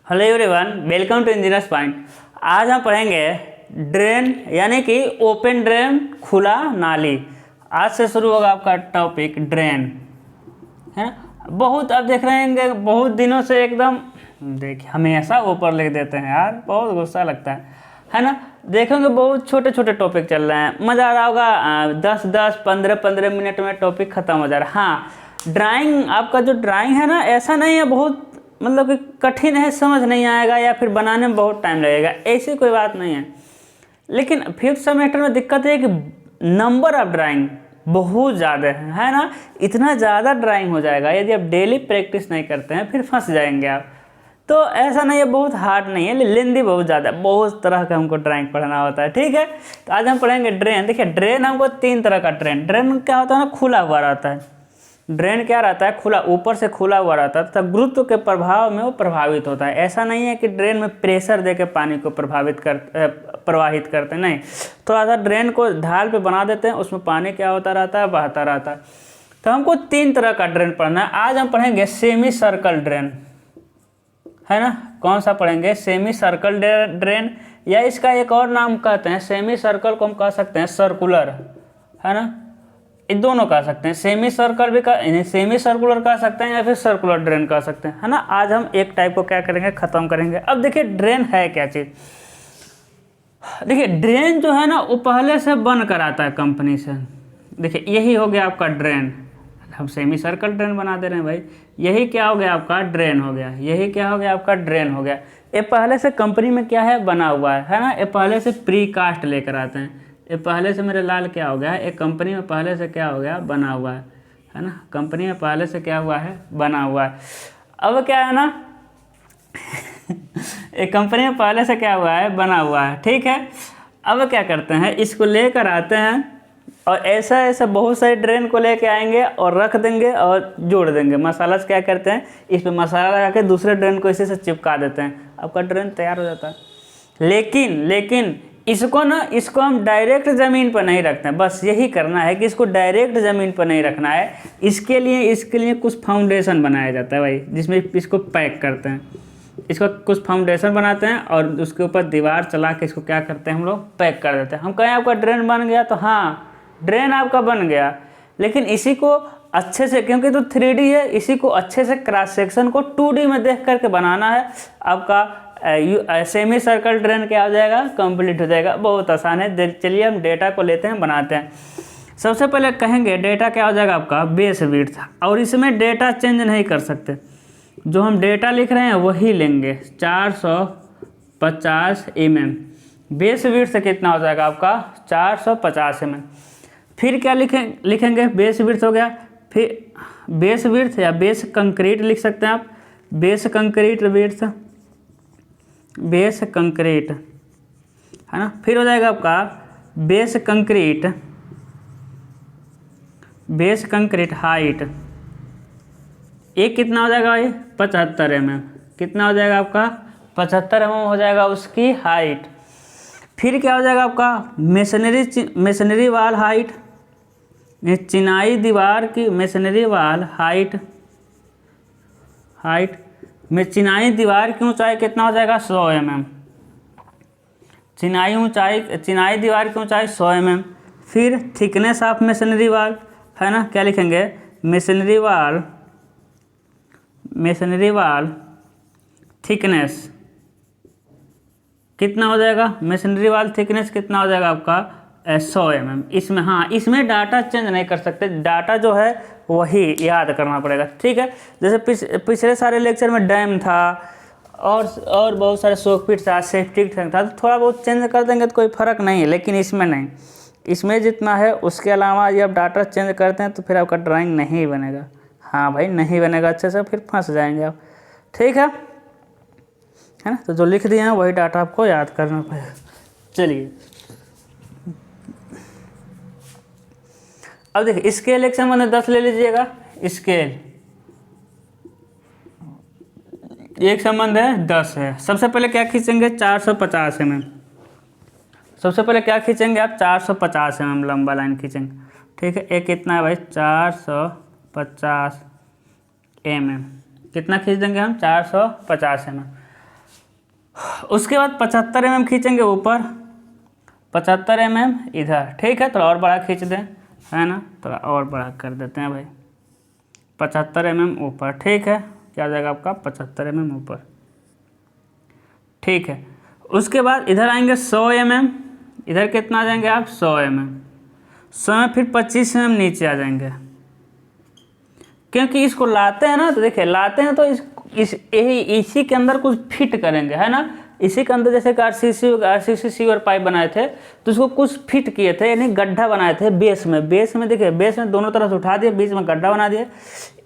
Hello everyone, welcome to Engineers Point. आज हम पढ़ेंगे ड्रेन यानी कि ओपन ड्रेन, खुला नाली। आज से शुरू होगा आपका टॉपिक ड्रेन, है ना। बहुत अब देख रहे हैं बहुत दिनों से एकदम देखिए हमेशा ऊपर लिख देते हैं यार, बहुत गुस्सा लगता है ना। देखेंगे बहुत छोटे छोटे टॉपिक चल रहे हैं, मज़ा आ रहा होगा। 10-10 15-15 मिनट में टॉपिक ख़त्म हो जा रहा है। हाँ, ड्राइंग, आपका जो ड्राइंग है ना, ऐसा नहीं है बहुत मतलब कि कठिन है, समझ नहीं आएगा या फिर बनाने में बहुत टाइम लगेगा, ऐसी कोई बात नहीं है। लेकिन फिफ्थ सेमेस्टर में दिक्कत है कि नंबर ऑफ ड्राइंग बहुत ज़्यादा है ना। इतना ज़्यादा ड्राइंग हो जाएगा यदि आप डेली प्रैक्टिस नहीं करते हैं, फिर फंस जाएंगे आप। तो ऐसा नहीं है, बहुत हार्ड नहीं है, लेंदी बहुत ज़्यादा, बहुत तरह का हमको ड्राइंग पढ़ना होता है। ठीक है, तो आज हम पढ़ेंगे ड्रेन। देखिए ड्रेन हमको 3 तरह का ड्रेन क्या होता है ना, खुला हुआ रहता है। ड्रेन क्या रहता है, खुला, ऊपर से खुला हुआ रहता है तथा गुरुत्व के प्रभाव में वो प्रभावित होता है। ऐसा नहीं है कि ड्रेन में प्रेशर देकर पानी को प्रवाहित करते नहीं, थोड़ा सा ड्रेन को ढाल पे बना देते हैं, उसमें पानी क्या होता रहता है, बहता रहता है। तो हमको 3 तरह का ड्रेन पढ़ना है। आज हम पढ़ेंगे सेमी सर्कल ड्रेन, है ना। कौन सा पढ़ेंगे, सेमी सर्कल ड्रेन, या इसका एक और नाम कहते हैं, सेमी सर्कल को हम कह सकते हैं सर्कुलर, है ना। ये दोनों कह सकते हैं, सेमी सर्कल भी सेमी सर्कुलर कह सकते हैं या फिर सर्कुलर ड्रेन कह सकते हैं, है ना। आज हम एक टाइप को क्या करेंगे, खत्म करेंगे। अब देखिए ड्रेन है क्या चीज़। देखिए ड्रेन जो है ना, वो पहले से बन कर आता है कंपनी से। देखिए यही हो गया आपका ड्रेन, हम सेमी सर्कल ड्रेन बना दे रहे हैं भाई। यही क्या हो गया आपका, ड्रेन हो गया। यही क्या हो गया आपका, ड्रेन हो गया। ये पहले से कंपनी में क्या है, बना हुआ है ना। ये पहले से प्री कास्ट लेकर आते हैं। ये पहले से मेरे लाल क्या हो गया, एक कंपनी में पहले से क्या हो गया, बना हुआ है ना। कंपनी में पहले से क्या हुआ है, बना हुआ है। अब क्या है ना एक कंपनी में पहले से क्या हुआ है, बना हुआ है। ठीक है, अब क्या करते हैं, इसको लेकर आते हैं और ऐसा ऐसा बहुत सारे ड्रेन को लेके आएंगे और रख देंगे और जोड़ देंगे। मसाला से क्या करते हैं, इस पर मसाला लगा के दूसरे ड्रेन को इसी से चिपका देते हैं, आपका ड्रेन तैयार हो जाता है। लेकिन इसको हम डायरेक्ट ज़मीन पर नहीं रखते हैं। बस यही करना है कि इसको डायरेक्ट ज़मीन पर नहीं रखना है। इसके लिए कुछ फाउंडेशन बनाया जाता है भाई, जिसमें इसको पैक करते हैं। इसको कुछ फाउंडेशन बनाते हैं और उसके ऊपर दीवार चला के इसको क्या करते हैं, हम लोग पैक कर देते हैं। हम कहें आपका ड्रेन बन गया, तो हाँ ड्रेन आपका बन गया, लेकिन इसी को अच्छे से, क्योंकि तो 3D है, इसी को अच्छे से क्रॉस सेक्शन को 2D में देख करके बनाना है। आपका सेमी सर्कल ड्रेन क्या हो जाएगा, कंप्लीट हो जाएगा। बहुत आसान है। चलिए हम डेटा को लेते हैं, बनाते हैं। सबसे पहले कहेंगे डेटा क्या हो जाएगा आपका, बेस विड्थ, और इसमें डेटा चेंज नहीं कर सकते। जो हम डेटा लिख रहे हैं वही लेंगे, 450 mm। बेस विड्थ कितना हो जाएगा आपका, 450 mm। फिर क्या लिखेंगे, बेस विड्थ हो गया। फिर बेस विड्थ या बेस कंक्रीट लिख सकते हैं आप, base concrete width, base concrete, है ना। फिर हो जाएगा आपका बेस कंक्रीट हाइट। ये कितना हो जाएगा भाई, 75 mm। कितना हो जाएगा आपका, 75 mm हो जाएगा उसकी हाइट। फिर क्या हो जाएगा आपका, मेसनरी वाल हाइट, चिनाई दीवार की मेसनरी वाल हाइट में चिनाई दीवार की ऊंचाई कितना हो जाएगा, 100 mm। चिनाई दीवार की ऊंचाई 100 mm। फिर थिकनेस ऑफ मेसनरी वाल, है ना। क्या लिखेंगे, मेसनरी वाल थिकनेस कितना हो जाएगा, मेसनरी वाल थिकनेस कितना हो जाएगा आपका, 100 mm। इसमें हाँ, इसमें डाटा चेंज नहीं कर सकते, डाटा जो है वही याद करना पड़ेगा। ठीक है, जैसे पिछले सारे लेक्चर में डैम था और बहुत सारे सोकपिट था, सेफ्टी टैंक था, तो थोड़ा बहुत चेंज कर देंगे तो कोई फ़र्क नहीं है। लेकिन इसमें नहीं, इसमें जितना है उसके अलावा जब डाटा चेंज करते हैं तो फिर आपका ड्राइंग नहीं बनेगा। हाँ भाई, नहीं बनेगा अच्छे से, फिर फंस जाएंगे आप। ठीक है ना। तो जो लिख दिए हैं वही डाटा आपको याद करना पड़ेगा। चलिए अब देखिए, स्केल एक संबंध 10 ले लीजिएगा। स्केल एक संबंध है 10 है। सबसे पहले क्या खींचेंगे, 450 mm। सबसे पहले क्या खींचेंगे आप, 450 mm लंबा लाइन खींचेंगे। ठीक है, एक कितना है भाई, 450 mm। कितना खींच देंगे हम, 450 mm। उसके बाद 75 mm खींचेंगे ऊपर, 75 mm इधर, ठीक है। थोड़ा और बड़ा खींच दें, है ना, थोड़ा और बड़ा कर देते हैं भाई, 75 mm ऊपर, ठीक है। क्या आ जाएगा आपका 75 mm ऊपर, ठीक है। उसके बाद इधर आएंगे 100 mm, इधर कितना आ जाएंगे आप 100 mm, 100 में फिर 25 mm नीचे आ जाएंगे, क्योंकि इसको लाते हैं ना, तो देखिए लाते हैं तो इसी के अंदर कुछ फिट करेंगे, है ना। इसी के अंदर जैसे आरसीसी और पाइप बनाए थे, तो उसको कुछ फिट किए थे, यानी गड्ढा बनाए थे बेस में देखिए, बेस में दोनों तरफ से उठा दिए, बीच में गड्ढा बना दिए,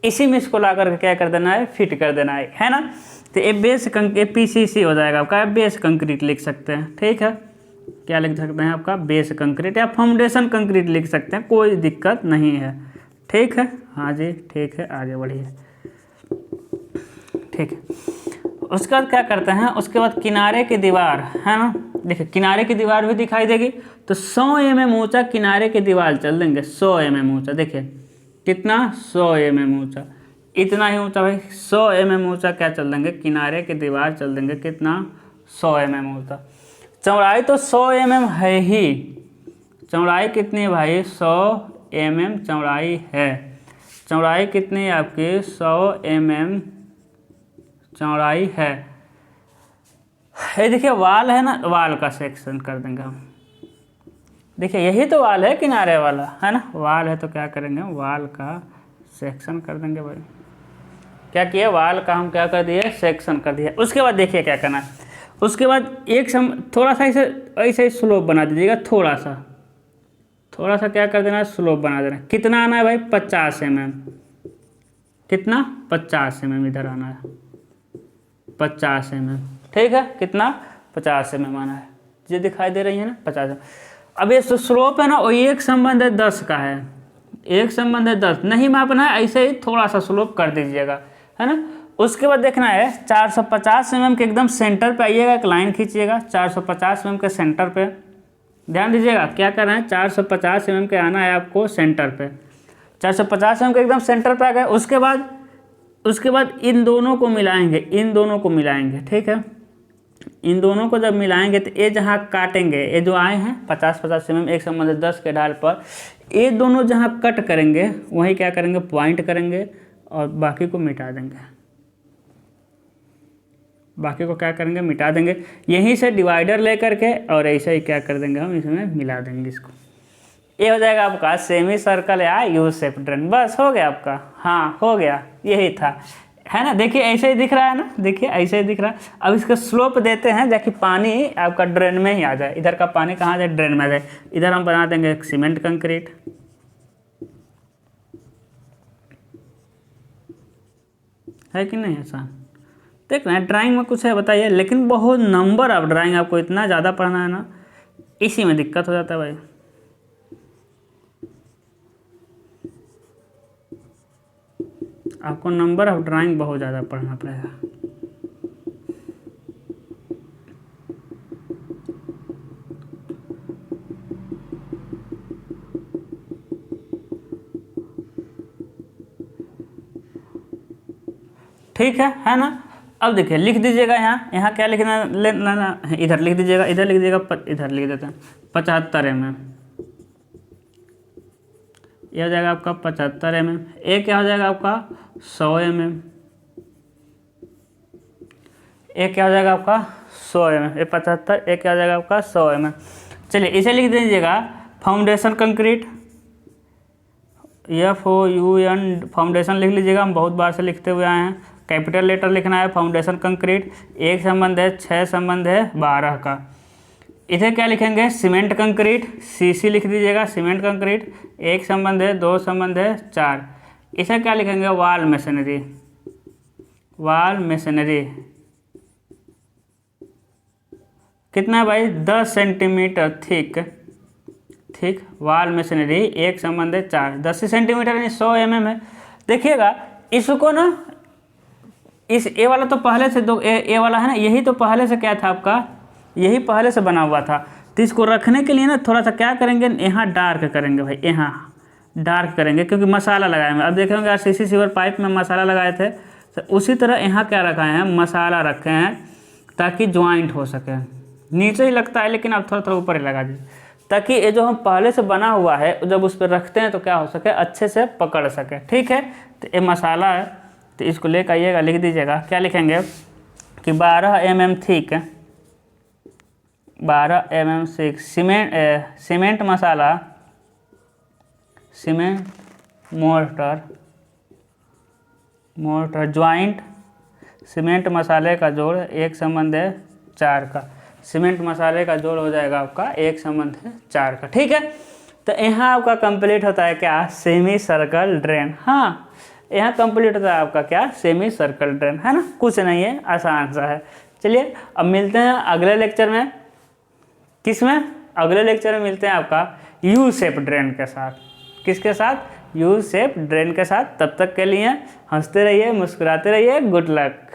इसी में इसको ला करके क्या कर देना है, फिट कर देना है ना। तो ये बेस PCC हो जाएगा आपका, बेस कंक्रीट लिख सकते हैं, ठीक है। क्या लिख सकते हैं आपका बेस कंक्रीट या फाउंडेशन कंक्रीट लिख सकते हैं, कोई दिक्कत नहीं है, ठीक है। हाँ जी ठीक है, आगे बढ़िए, ठीक है। उसके बाद क्या करते हैं, उसके बाद किनारे की दीवार, है ना, देखिए किनारे की दीवार भी दिखाई देगी, तो 100 mm ऊंचा किनारे की दीवार चल देंगे, 100 mm ऊंचा, देखिए कितना 100 mm ऊंचा, इतना ही ऊंचा भाई, 100 mm ऊंचा क्या चल देंगे, किनारे की दीवार चल देंगे, कितना 100 mm ऊंचा। चौड़ाई तो 100 mm है ही, चौड़ाई कितनी है भाई 100 mm चौड़ाई है, चौड़ाई कितनी है आपकी 100 mm चौड़ाई है। ये देखिए वाल है ना, वाल का सेक्शन कर देंगे हम, देखिए यही तो वाल है किनारे वाला, है ना, वाल है तो क्या करेंगे, वाल का सेक्शन कर देंगे भाई। क्या किया, वाल का हम क्या कर दिए, सेक्शन कर दिया। उसके बाद देखिए क्या करना है, उसके बाद थोड़ा सा ऐसे स्लोप बना दीजिएगा, थोड़ा सा क्या कर देना है, स्लोप बना देना है। कितना आना है भाई 50 mm, कितना 50 mm इधर आना है, 50 mm, ठीक है। कितना 50 mm आना है, ये दिखाई दे रही है ना 50 mm। अब ये स्लोप है ना, वो एक संबंध है 10 का है, एक संबंध है 10, नहीं मापना है, ऐसे ही थोड़ा सा स्लोप कर दीजिएगा, है ना। उसके बाद देखना है 450 mm के एकदम सेंटर पे आइएगा, एक लाइन खींचिएगा 450 mm के सेंटर पे, ध्यान दीजिएगा क्या करना है, 450 mm के आना है आपको सेंटर पे, 450 mm के एकदम सेंटर पे आ गए। उसके बाद इन दोनों को मिलाएंगे, ठीक है। इन दोनों को जब मिलाएंगे तो ये जहाँ काटेंगे, ये जो आए हैं 50-50 mm एक संबंध 10 के ढाल पर, ये दोनों जहाँ कट करेंगे वहीं क्या करेंगे, पॉइंट करेंगे और बाकी को मिटा देंगे, बाकी को क्या करेंगे, मिटा देंगे। यहीं से डिवाइडर लेकर के और ऐसे ही क्या कर देंगे, हम इसमें मिला देंगे इसको। ये हो जाएगा आपका सेमी सर्कल या यू शेप ड्रेन, बस हो गया आपका, हाँ हो गया, यही था, है ना। देखिए ऐसे ही दिख रहा है ना, देखिए ऐसे ही दिख रहा है। अब इसका स्लोप देते हैं ताकि पानी आपका ड्रेन में ही आ जाए, इधर का पानी कहाँ जाए, ड्रेन में आ जाए। इधर हम बना देंगे एक सीमेंट कंक्रीट, है कि नहीं आसान, देख रहे हैं ड्राइंग में कुछ है बताइए, लेकिन बहुत नंबर ऑफ ड्राइंग आपको इतना ज़्यादा पढ़ना है ना, इसी में दिक्कत हो जाता है भाई। आपको नंबर ऑफ ड्राइंग बहुत ज़्यादा पढ़ना पड़ेगा। ठीक है ना। अब देखिए लिख दीजिएगा, यहाँ क्या लिखना लेना, इधर लिख दीजिएगा, इधर लिख देते हैं 75 mm, ये हो जाएगा आपका 75 mm। एक क्या हो जाएगा आपका 100 mm, एक क्या हो जाएगा आपका 100 mm, ये 75, एक क्या हो जाएगा आपका 100 mm। चलिए इसे लिख दीजिएगा फाउंडेशन कंक्रीट, FOUN फाउंडेशन लिख लीजिएगा, हम बहुत बार से लिखते हुए आए हैं। कैपिटल लेटर लिखना है फाउंडेशन कंक्रीट, एक संबंध है 6 संबंध है 12 का। इधर क्या लिखेंगे, सीमेंट कंक्रीट, CC लिख दीजिएगा, सीमेंट कंक्रीट, एक संबंध है 2 संबंध है 4। इसे क्या लिखेंगे, वॉल मशीनरी, कितना है भाई 10 सेंटीमीटर थिक वॉल मशीनरी, एक संबंध है 4, 10 सेंटीमीटर यानी 100 mm है। देखिएगा इसको ना, इस ए वाला तो पहले से ए वाला है ना, यही तो पहले से क्या था आपका, यही पहले से बना हुआ था। तो इसको रखने के लिए ना थोड़ा सा क्या करेंगे, यहाँ डार्क करेंगे भाई, यहाँ डार्क करेंगे क्योंकि मसाला लगाएंगे। अब देखेंगे RCC सीवर पाइप में मसाला लगाए थे, तो उसी तरह यहाँ क्या रखा है, मसाला रखे हैं, ताकि ज्वाइंट हो सके। नीचे ही लगता है लेकिन आप थोड़ा थोड़ा ऊपर ही लगा दीजिए, ताकि ये जो हम पहले से बना हुआ है जब उस पर रखते हैं तो क्या हो सके, अच्छे से पकड़ सके। ठीक है, तो ये मसाला है, तो इसको लेकर आइएगा, लिख दीजिएगा। क्या लिखेंगे कि 12 mm thick, 12 mm thick cement मसाला, सीमेंट मोर्टर ज्वाइंट, सीमेंट मसाले का जोड़ 1:4 का। सीमेंट मसाले का जोड़ हो जाएगा आपका 1:4 का। ठीक है, तो यहाँ आपका कंप्लीट होता है क्या, सेमी सर्कल ड्रेन। हाँ, यहाँ कंप्लीट होता है आपका क्या, सेमी सर्कल ड्रेन, है ना। कुछ नहीं है, आसान सा है। चलिए अब मिलते हैं अगले लेक्चर में। किस में? अगले लेक्चर में मिलते हैं आपका यू शेप ड्रेन के साथ। किसके साथ? यू शेप ड्रेन के साथ। तब तक के लिए हंसते रहिए, मुस्कुराते रहिए। Good luck.